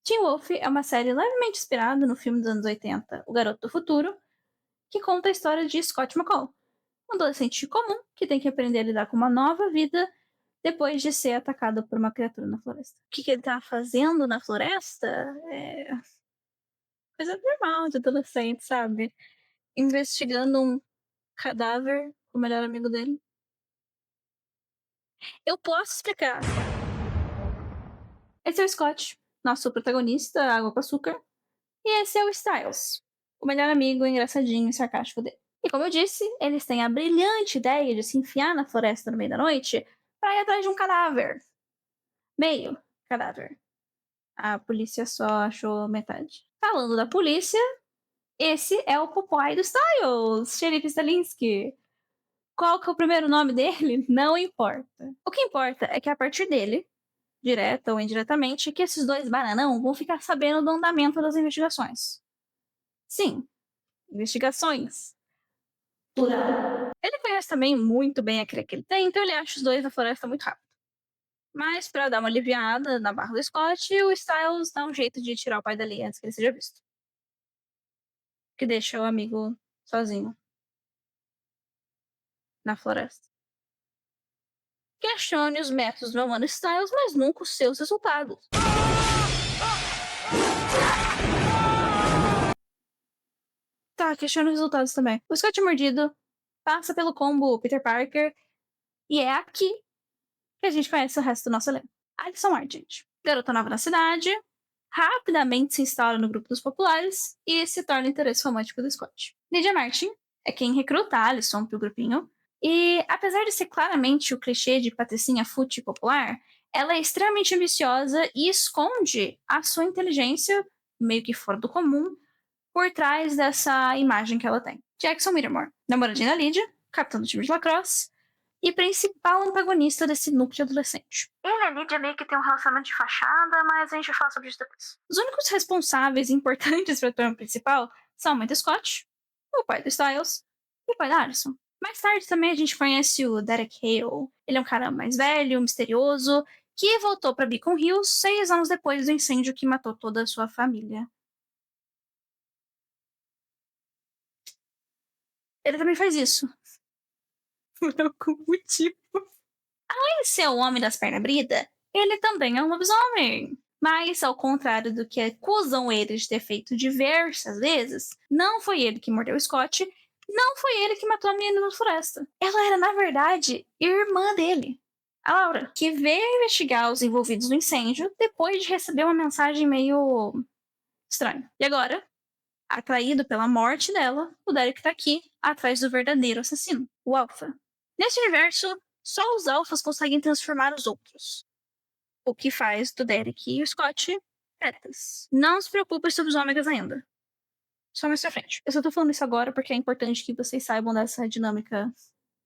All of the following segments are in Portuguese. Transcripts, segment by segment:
Teen Wolf é uma série levemente inspirada no filme dos anos 80, O Garoto do Futuro, que conta a história de Scott McCall, um adolescente comum que tem que aprender a lidar com uma nova vida depois de ser atacado por uma criatura na floresta. O que ele tá fazendo na floresta é coisa normal de adolescente, sabe? Investigando um cadáver com o melhor amigo dele. Eu posso explicar. Esse é o Scott, nosso protagonista, Água com Açúcar, e esse é o Styles, o melhor amigo engraçadinho e sarcástico dele. E como eu disse, eles têm a brilhante ideia de se enfiar na floresta no meio da noite para ir atrás de um cadáver. Meio cadáver. A polícia só achou metade. Falando da polícia, esse é o Popeye do Styles, Xerife Stalinski. Qual que é o primeiro nome dele? Não importa. O que importa é que a partir dele, direta ou indiretamente, que esses dois bananão vão ficar sabendo do andamento das investigações. Sim, investigações. Plural. Ele conhece também muito bem a cria que ele tem, então ele acha os dois na floresta muito rápido. Mas pra dar uma aliviada na barra do Scott, o Styles dá um jeito de tirar o pai dali antes que ele seja visto. Que deixa o amigo sozinho na floresta. Questione os métodos do meu mano Styles, mas nunca os seus resultados. Tá, questione os resultados também. O Scott mordido passa pelo combo Peter Parker e é aqui que a gente conhece o resto do nosso elenco. Alison Argent, garota nova na cidade, rapidamente se instala no grupo dos populares e se torna interesse romântico do Scott. Lydia Martin é quem recruta a Alison pro grupinho, e apesar de ser claramente o clichê de patricinha fútil popular, ela é extremamente ambiciosa e esconde a sua inteligência, meio que fora do comum, por trás dessa imagem que ela tem. Jackson Whittemore, namoradinha da Lydia, capitão do time de lacrosse, e principal antagonista desse núcleo adolescente. Ele e a Lydia meio que tem um relacionamento de fachada, mas a gente vai falar sobre isso depois. Os únicos responsáveis importantes para a trama principal são a mãe do Scott, o pai do Styles e o pai da Alison. Mais tarde também a gente conhece o Derek Hale. Ele é um cara mais velho, misterioso, que voltou para Beacon Hills 6 anos depois do incêndio que matou toda a sua família. Ele também faz isso. Por algum motivo. Além de ser o homem das pernas bridas, ele também é um lobisomem. Mas, ao contrário do que acusam ele de ter feito diversas vezes, não foi ele que mordeu o Scott, não foi ele que matou a menina na floresta. Ela era, na verdade, irmã dele, a Laura, que veio investigar os envolvidos no incêndio depois de receber uma mensagem meio estranha. E agora, atraído pela morte dela, o Derek tá aqui, atrás do verdadeiro assassino, o Alpha. Nesse universo, só os alfas conseguem transformar os outros. O que faz do Derek e o Scott betas. Não se preocupe sobre os ômegas ainda. Só mais pra frente. Eu só tô falando isso agora porque é importante que vocês saibam dessa dinâmica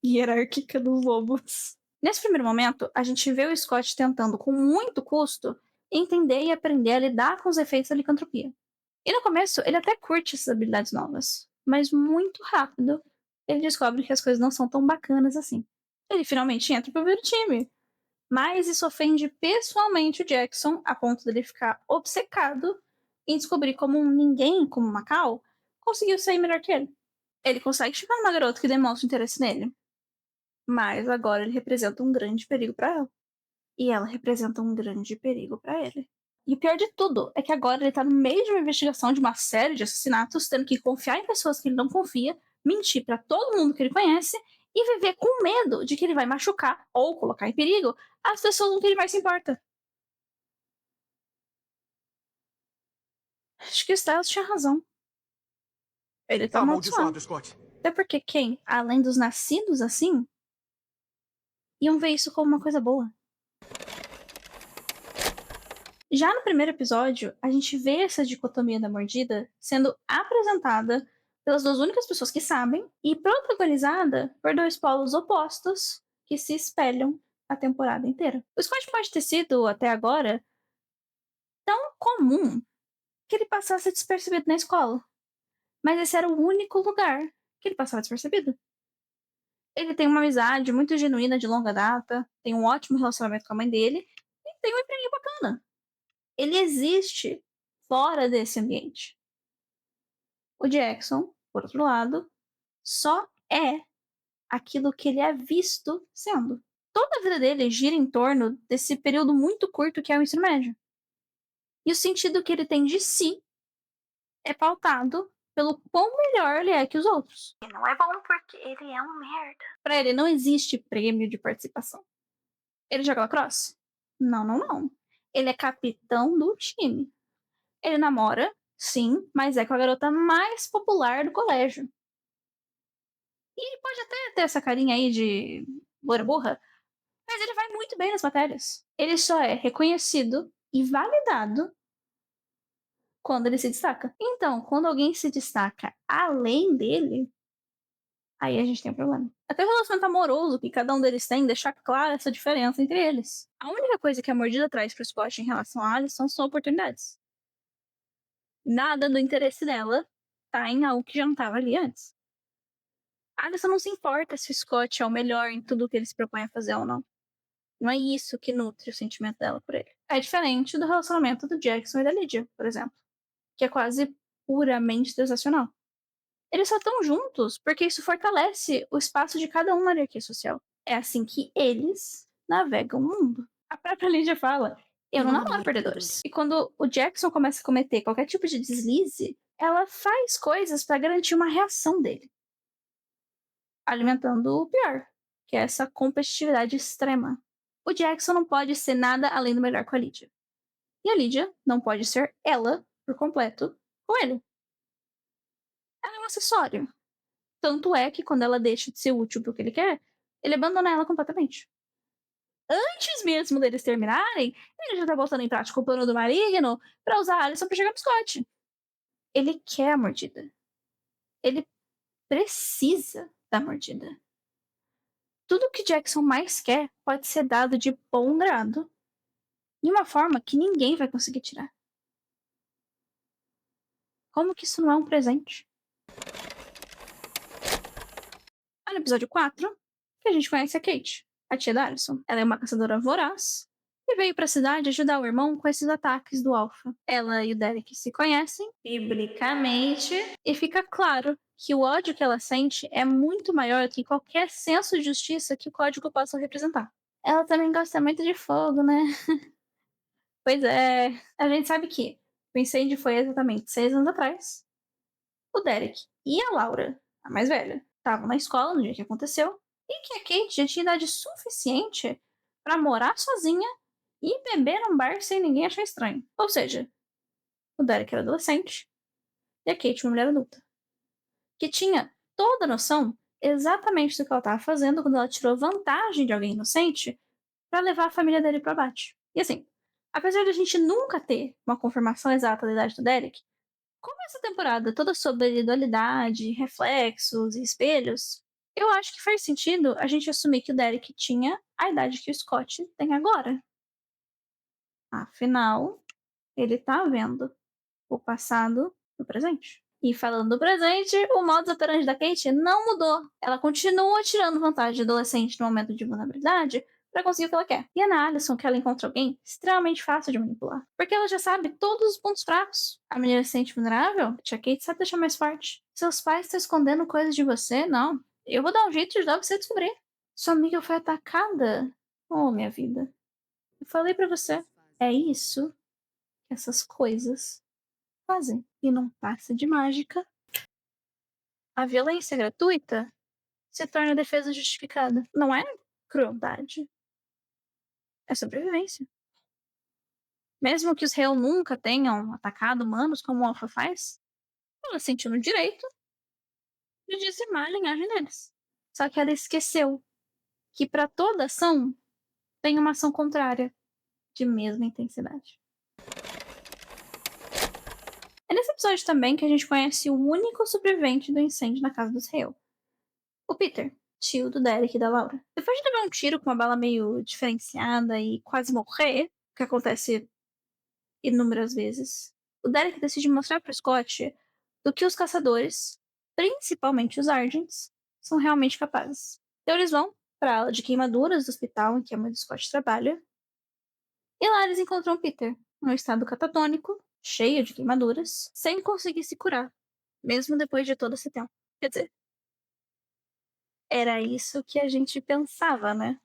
hierárquica dos lobos. Nesse primeiro momento, a gente vê o Scott tentando, com muito custo, entender e aprender a lidar com os efeitos da licantropia. E no começo, ele até curte essas habilidades novas. Mas muito rápido, ele descobre que as coisas não são tão bacanas assim. Ele finalmente entra pro primeiro time. Mas isso ofende pessoalmente o Jackson, a ponto dele ficar obcecado em descobrir como um ninguém, como Macau, conseguiu sair melhor que ele. Ele consegue chegar numa garota que demonstra interesse nele. Mas agora ele representa um grande perigo para ela. E ela representa um grande perigo para ele. E o pior de tudo é que agora ele tá no meio de uma investigação de uma série de assassinatos, tendo que confiar em pessoas que ele não confia, mentir para todo mundo que ele conhece e viver com medo de que ele vai machucar ou colocar em perigo as pessoas com quem ele mais se importa. Acho que o Styles tinha razão. Ele tá amaldiçoado. Scott. Até porque quem, além dos nascidos assim, iam ver isso como uma coisa boa. Já no primeiro episódio, a gente vê essa dicotomia da mordida sendo apresentada pelas duas únicas pessoas que sabem e protagonizada por dois polos opostos que se espelham a temporada inteira. O Scott pode ter sido, até agora, tão comum que ele passasse despercebido na escola. Mas esse era o único lugar que ele passava despercebido. Ele tem uma amizade muito genuína de longa data, tem um ótimo relacionamento com a mãe dele e tem um emprego bacana. Ele existe fora desse ambiente. O Jackson, por outro lado, só é aquilo que ele é visto sendo. Toda a vida dele gira em torno desse período muito curto que é o ensino médio. E o sentido que ele tem de si é pautado pelo quão melhor ele é que os outros. E não é bom porque ele é um merda. Pra ele não existe prêmio de participação. Ele joga lacrosse? Não, não, não. Ele é capitão do time. Ele namora, sim, mas é com a garota mais popular do colégio. E ele pode até ter essa carinha aí de loira burra, mas ele vai muito bem nas matérias. Ele só é reconhecido e validado quando ele se destaca. Então, quando alguém se destaca além dele, aí a gente tem um problema. Até o relacionamento amoroso que cada um deles tem deixa clara essa diferença entre eles. A única coisa que a mordida traz pro Scott em relação a Alison são oportunidades. Nada do interesse dela tá em algo que já não tava ali antes. A Alison não se importa se o Scott é o melhor em tudo que ele se propõe a fazer ou não. Não é isso que nutre o sentimento dela por ele. É diferente do relacionamento do Jackson e da Lydia, por exemplo, que é quase puramente sensacional. Eles só estão juntos porque isso fortalece o espaço de cada um na hierarquia social. É assim que eles navegam o mundo. A própria Lydia fala: eu não namoro perdedores. E quando o Jackson começa a cometer qualquer tipo de deslize, ela faz coisas para garantir uma reação dele, alimentando o pior, que é essa competitividade extrema. O Jackson não pode ser nada além do melhor com a Lydia. E a Lydia não pode ser ela por completo com ele. Ela é um acessório. Tanto é que quando ela deixa de ser útil pro que ele quer, ele abandona ela completamente. Antes mesmo deles terminarem, ele já tá botando em prática o plano do maligno pra usar a Alison pra chegar no Scott. Ele quer a mordida. Ele precisa da mordida. Tudo que Jackson mais quer pode ser dado de bom grado, de uma forma que ninguém vai conseguir tirar. Como que isso não é um presente? No episódio 4, que a gente conhece a Kate, a tia da Alison. Ela é uma caçadora voraz e veio pra cidade ajudar o irmão com esses ataques do Alpha. Ela e o Derek se conhecem, biblicamente, e fica claro que o ódio que ela sente é muito maior do que qualquer senso de justiça que o código possa representar. Ela também gosta muito de fogo, né? Pois é, a gente sabe que o incêndio foi exatamente 6 anos atrás. O Derek e a Laura, a mais velha, estavam na escola no dia que aconteceu e que a Kate já tinha idade suficiente para morar sozinha e beber num bar sem ninguém achar estranho. Ou seja, o Derek era adolescente e a Kate uma mulher adulta, que tinha toda a noção exatamente do que ela estava fazendo quando ela tirou vantagem de alguém inocente para levar a família dele para abate. E assim, apesar de a gente nunca ter uma confirmação exata da idade do Derek, como essa temporada toda sobre dualidade, reflexos e espelhos, eu acho que faz sentido a gente assumir que o Derek tinha a idade que o Scott tem agora. Afinal, ele tá vendo o passado no presente. E falando do presente, o modus operandi da Kate não mudou. Ela continua tirando vantagem de adolescente no momento de vulnerabilidade pra conseguir o que ela quer. E a na Alison que ela encontra alguém extremamente fácil de manipular. Porque ela já sabe todos os pontos fracos. A menina se sente vulnerável? A tia Kate sabe deixar mais forte. Seus pais estão escondendo coisas de você? Não. Eu vou dar um jeito de ajudar você a descobrir. Sua amiga foi atacada. Oh, minha vida. Eu falei pra você. É isso que essas coisas fazem. E não passa de mágica. A violência gratuita se torna defesa justificada. Não é crueldade. É sobrevivência. Mesmo que os réus nunca tenham atacado humanos como o Alpha faz, ela sentiu no direito de dizimar a linhagem deles. Só que ela esqueceu que para toda ação tem uma ação contrária de mesma intensidade. É nesse episódio também que a gente conhece o único sobrevivente do incêndio na casa dos Hale. O Peter, tio do Derek e da Laura. Depois de levar um tiro com uma bala meio diferenciada e quase morrer, o que acontece inúmeras vezes, o Derek decide mostrar para Scott do que os caçadores, principalmente os Argents, são realmente capazes. Então eles vão para a ala de queimaduras do hospital em que a mãe do Scott trabalha, e lá eles encontram Peter, um estado catatônico, cheio de queimaduras, sem conseguir se curar, mesmo depois de todo esse tempo. Quer dizer, era isso que a gente pensava, né?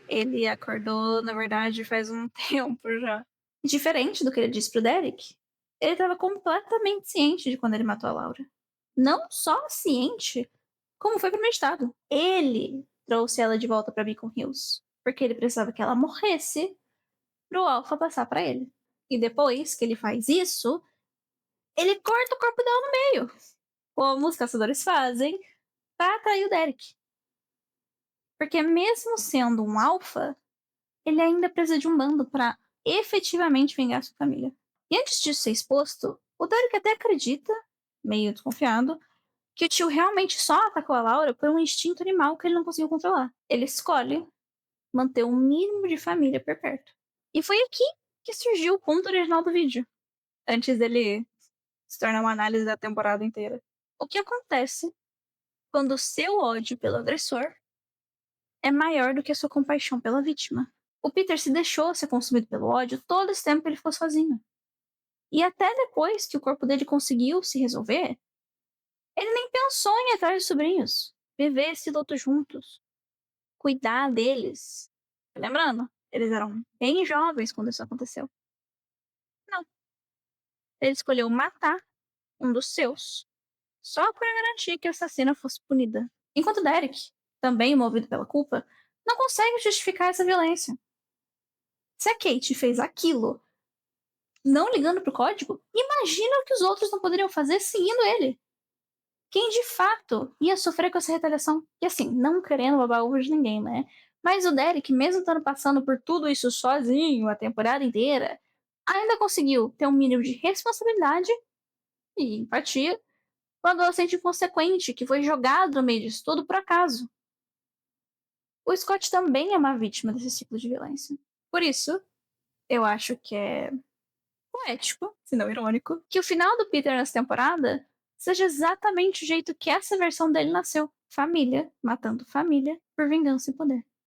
Ele acordou, na verdade, faz um tempo já. Diferente do que ele disse pro Derek, ele estava completamente ciente de quando ele matou a Laura. Não só ciente, como foi premeditado. Ele trouxe ela de volta para Beacon Hills, porque ele precisava que ela morresse pro Alpha passar para ele. E depois que ele faz isso, ele corta o corpo dela no meio, como os caçadores fazem pra atrair o Derek. Porque mesmo sendo um Alpha, ele ainda precisa de um bando para efetivamente vingar sua família. E antes disso ser exposto, o Derek até acredita, meio desconfiado, que o tio realmente só atacou a Laura por um instinto animal que ele não conseguiu controlar. Ele escolhe manter o mínimo de família por perto. E foi aqui que surgiu o ponto original do vídeo, antes dele se tornar uma análise da temporada inteira. O que acontece quando o seu ódio pelo agressor é maior do que a sua compaixão pela vítima? O Peter se deixou ser consumido pelo ódio todo esse tempo que ele ficou sozinho. E até depois que o corpo dele conseguiu se resolver, ele nem pensou em ir atrás dos sobrinhos, viver esse luto juntos, cuidar deles. Lembrando, eles eram bem jovens quando isso aconteceu. Não. Ele escolheu matar um dos seus, só para garantir que a assassina fosse punida. Enquanto Derek, também movido pela culpa, não consegue justificar essa violência. Se a Kate fez aquilo não ligando pro código, imagina o que os outros não poderiam fazer seguindo ele. Quem de fato ia sofrer com essa retaliação? E assim, não querendo babar ovo de ninguém, né? Mas o Derek, mesmo estando passando por tudo isso sozinho a temporada inteira, ainda conseguiu ter um mínimo de responsabilidade e empatia com um adolescente inconsequente que foi jogado no meio disso tudo por acaso. O Scott também é uma vítima desse ciclo de violência. Por isso, eu acho que é poético, se não irônico, que o final do Peter nessa temporada seja exatamente o jeito que essa versão dele nasceu. Família matando família por vingança e poder.